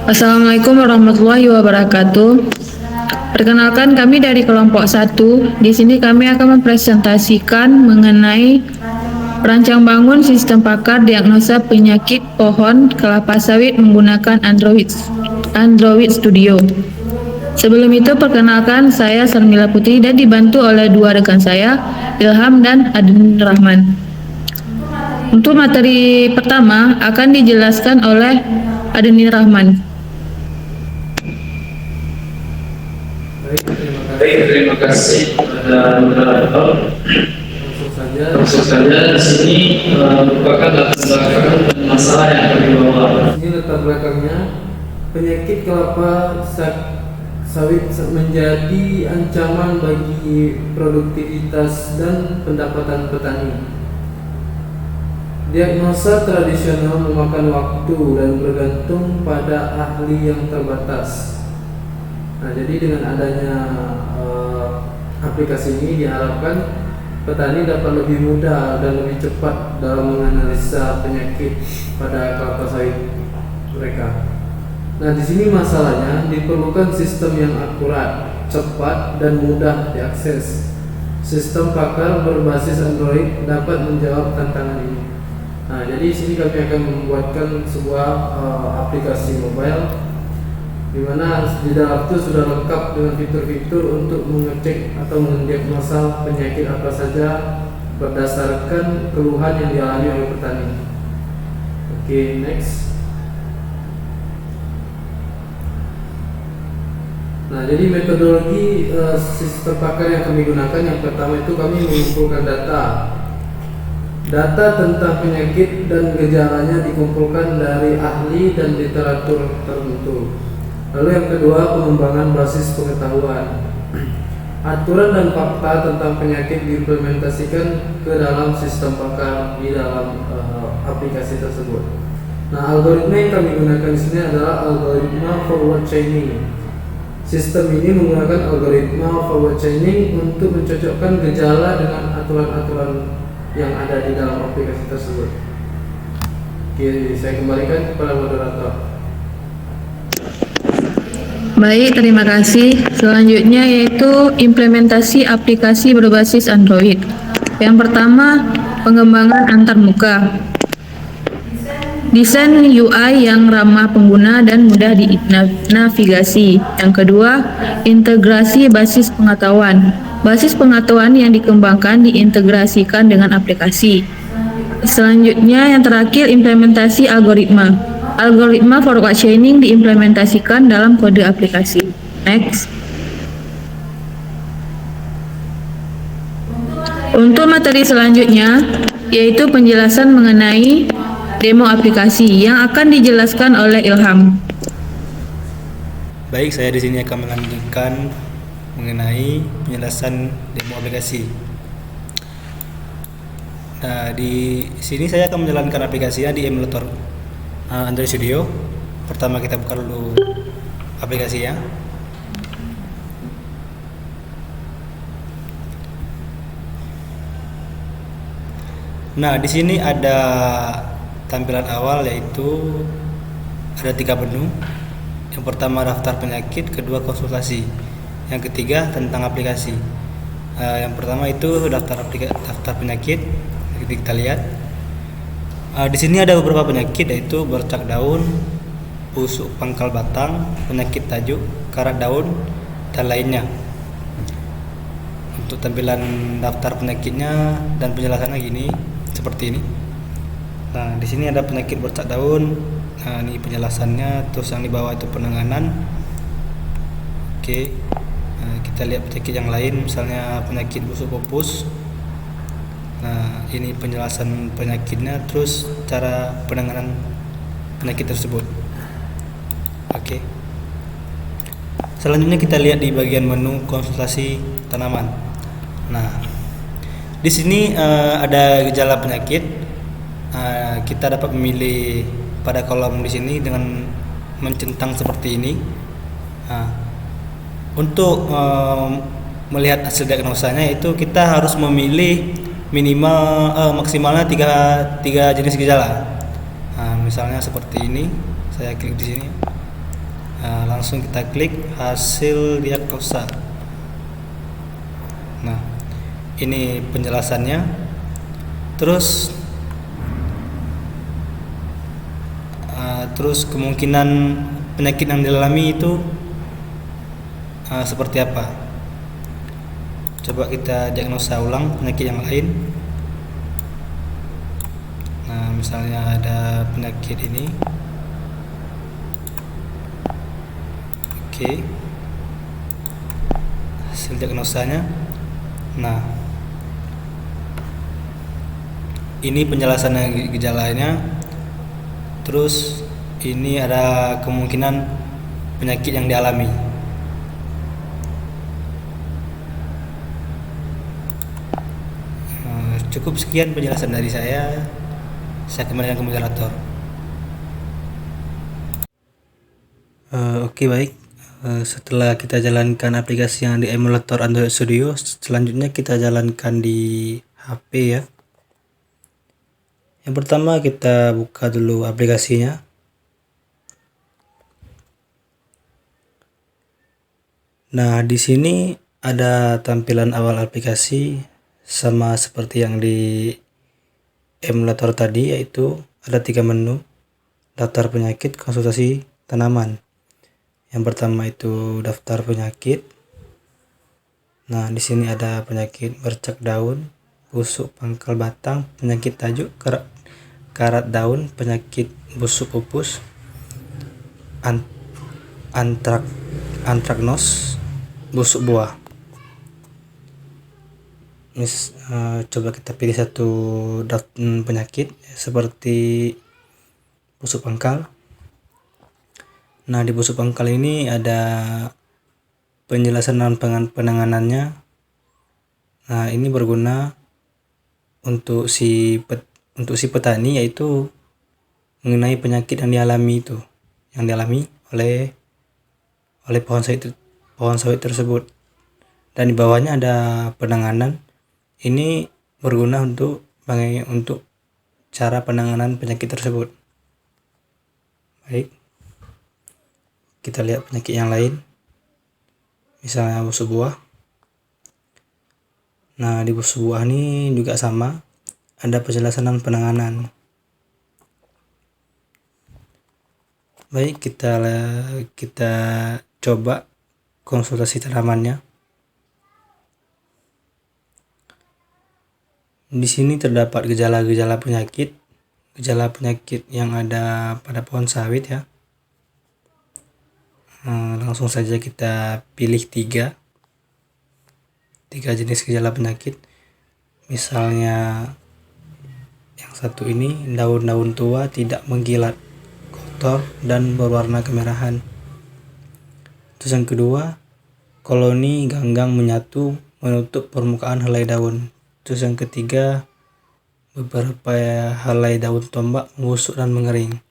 Assalamualaikum warahmatullahi wabarakatuh. Perkenalkan, kami dari kelompok 1. Di sini kami akan mempresentasikan mengenai perancang bangun sistem pakar diagnosa penyakit pohon kelapa sawit menggunakan Android Studio. Sebelum itu, perkenalkan, saya Sarmila Putri dan dibantu oleh dua rekan saya, Ilham dan Adin Rahman. Untuk materi pertama akan dijelaskan oleh Adin Rahman. Baik, terima kasih kepada moderator. Langsung saja di sini merupakan latar belakang dan masalah yang kami bawa. Ini latar belakangnya, penyakit kelapa sawit menjadi ancaman bagi produktivitas dan pendapatan petani. Diagnosa tradisional memakan waktu dan bergantung pada ahli yang terbatas. Nah, jadi dengan adanya aplikasi ini diharapkan petani dapat lebih mudah dan lebih cepat dalam menganalisa penyakit pada kelapa sawit mereka. Nah, di sini masalahnya diperlukan sistem yang akurat, cepat dan mudah diakses. Sistem pakar berbasis Android dapat menjawab tantangan ini. Nah, jadi di sini kami akan membuatkan sebuah aplikasi mobile di mana di dalam itu sudah lengkap dengan fitur-fitur untuk mengecek atau mendiagnosa penyakit apa saja berdasarkan keluhan yang dialami oleh petani. Oke, next. Nah, jadi metodologi sistem pakar yang kami gunakan, yang pertama itu kami mengumpulkan data tentang penyakit dan gejalanya dikumpulkan dari ahli dan literatur tertentu. Lalu yang kedua, pengembangan basis pengetahuan. Aturan dan fakta tentang penyakit diimplementasikan ke dalam sistem pakar di dalam aplikasi tersebut. Nah, algoritma yang kami gunakan di sini adalah algoritma forward chaining. Sistem ini menggunakan algoritma forward chaining untuk mencocokkan gejala dengan aturan-aturan yang ada di dalam aplikasi tersebut. Oke, saya kembalikan kepada moderator. Baik, terima kasih. Selanjutnya yaitu implementasi aplikasi berbasis Android. Yang pertama, pengembangan antarmuka. Desain UI yang ramah pengguna dan mudah dinavigasi. Yang kedua, integrasi basis pengetahuan. Basis pengetahuan yang dikembangkan diintegrasikan dengan aplikasi. Selanjutnya, yang terakhir, implementasi algoritma. Algoritma forward chaining diimplementasikan dalam kode aplikasi. Next. Untuk materi selanjutnya yaitu penjelasan mengenai demo aplikasi yang akan dijelaskan oleh Ilham. Baik, saya di sini akan melanjutkan mengenai penjelasan demo aplikasi. Nah, di sini saya akan menjalankan aplikasinya di emulator Android Studio. Pertama kita buka dulu aplikasinya. Nah, di sini ada tampilan awal, yaitu ada 3 menu. Yang pertama daftar penyakit, kedua konsultasi, yang ketiga tentang aplikasi. Yang pertama itu daftar penyakit. Kita lihat. Di sini ada beberapa penyakit, yaitu bercak daun, busuk pangkal batang, penyakit tajuk, karat daun, dan lainnya. Untuk tampilan daftar penyakitnya dan penjelasannya gini, seperti ini. Nah, di sini ada penyakit bercak daun. Nah, ini penjelasannya. Terus yang di bawah itu penanganan. Oke. Nah, kita lihat penyakit yang lain, misalnya penyakit busuk pupus. Nah, ini penjelasan penyakitnya, terus cara penanganan penyakit tersebut. Oke. Selanjutnya kita lihat di bagian menu konsultasi tanaman. Nah, di sini ada gejala penyakit. Kita dapat memilih pada kolom di sini dengan mencentang seperti ini. Untuk melihat hasil diagnosanya itu kita harus memilih maksimalnya tiga jenis gejala. Nah, misalnya seperti ini, saya klik di sini. Langsung kita klik hasil diagnosa. Nah, ini penjelasannya. Terus kemungkinan penyakit yang dialami itu seperti apa. Coba kita diagnosa ulang penyakit yang lain. Nah, misalnya ada penyakit ini. Oke. Hasil diagnosanya. Nah, ini penjelasan gejalanya. Terus ini ada kemungkinan penyakit yang dialami. Cukup sekian penjelasan dari saya. Saya kembalikan ke moderator. Oke, baik. Setelah kita jalankan aplikasi yang di emulator Android Studio, selanjutnya kita jalankan di HP ya. Yang pertama kita buka dulu aplikasinya. Nah, di sini ada tampilan awal aplikasi sama seperti yang di emulator tadi, yaitu ada 3 menu: daftar penyakit, konsultasi, tanaman. Yang pertama itu daftar penyakit. Nah, di sini ada penyakit bercak daun, busuk pangkal batang, penyakit tajuk, karat daun, penyakit busuk pupus, antraknos, busuk buah. Coba kita pilih satu penyakit seperti busuk pangkal. Nah, di busuk pangkal ini ada penjelasan dan penanganannya. Nah, ini berguna untuk si petani, yaitu mengenai penyakit yang dialami oleh pohon sawit tersebut. Dan di bawahnya ada penanganan. Ini berguna untuk cara penanganan penyakit tersebut. Baik. Kita lihat penyakit yang lain, misalnya busuk buah. Nah, di busuk buah ini juga sama, ada penjelasan dan penanganan. Baik, kita coba konsultasi tanamannya. Di sini terdapat gejala-gejala penyakit yang ada pada pohon sawit ya. Langsung saja kita pilih 3 jenis gejala penyakit. Misalnya yang satu ini, daun-daun tua tidak mengkilat, kotor dan berwarna kemerahan. Terus yang kedua, koloni ganggang menyatu menutup permukaan helai daun. Terus yang ketiga, beberapa helai daun tombak membusuk dan mengering.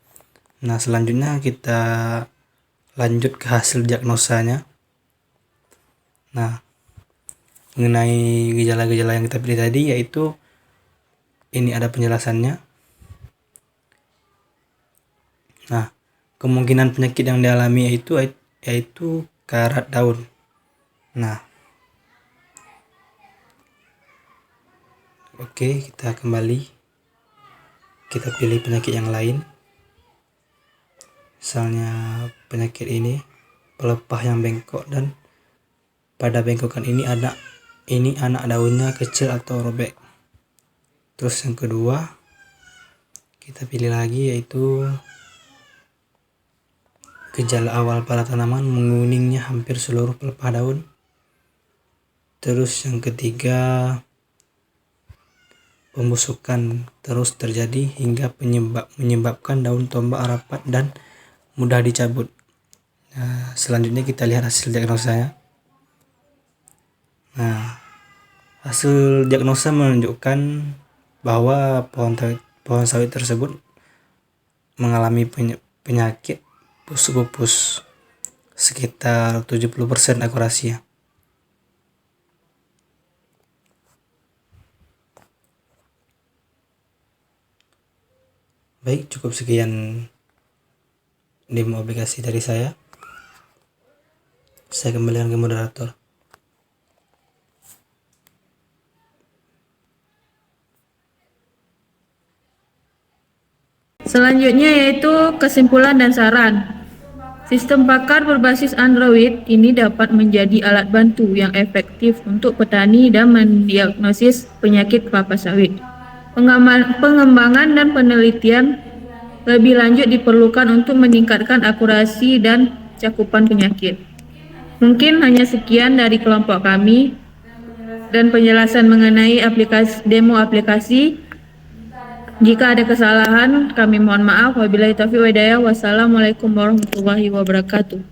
Nah, selanjutnya kita lanjut ke hasil diagnosanya. Nah, mengenai gejala-gejala yang kita pilih tadi, yaitu ini ada penjelasannya. Nah, kemungkinan penyakit yang dialami yaitu karat daun. Nah, oke, kita kembali, kita pilih penyakit yang lain. Misalnya penyakit ini, pelepah yang bengkok, dan pada bengkokan ini anak daunnya kecil atau robek. Terus yang kedua, kita pilih lagi, yaitu gejala awal pada tanaman, menguningnya hampir seluruh pelepah daun. Terus yang ketiga, pembusukan terus terjadi hingga menyebabkan daun tombak rapat dan mudah dicabut. Nah, selanjutnya kita lihat hasil diagnosanya. Nah, hasil diagnosa menunjukkan bahwa pohon sawit tersebut mengalami penyakit busuk pupus, sekitar 70% akurasinya. Baik, cukup sekian demo aplikasi dari saya. Saya kembalikan ke moderator. Selanjutnya yaitu kesimpulan dan saran. Sistem pakar berbasis Android ini dapat menjadi alat bantu yang efektif untuk petani dan mendiagnosis penyakit kelapa sawit. Pengembangan dan penelitian lebih lanjut diperlukan untuk meningkatkan akurasi dan cakupan penyakit. Mungkin hanya sekian dari kelompok kami dan penjelasan mengenai demo aplikasi. Jika ada kesalahan, kami mohon maaf. Wabillahi taufiq wal hidayah. Wassalamualaikum warahmatullahi wabarakatuh.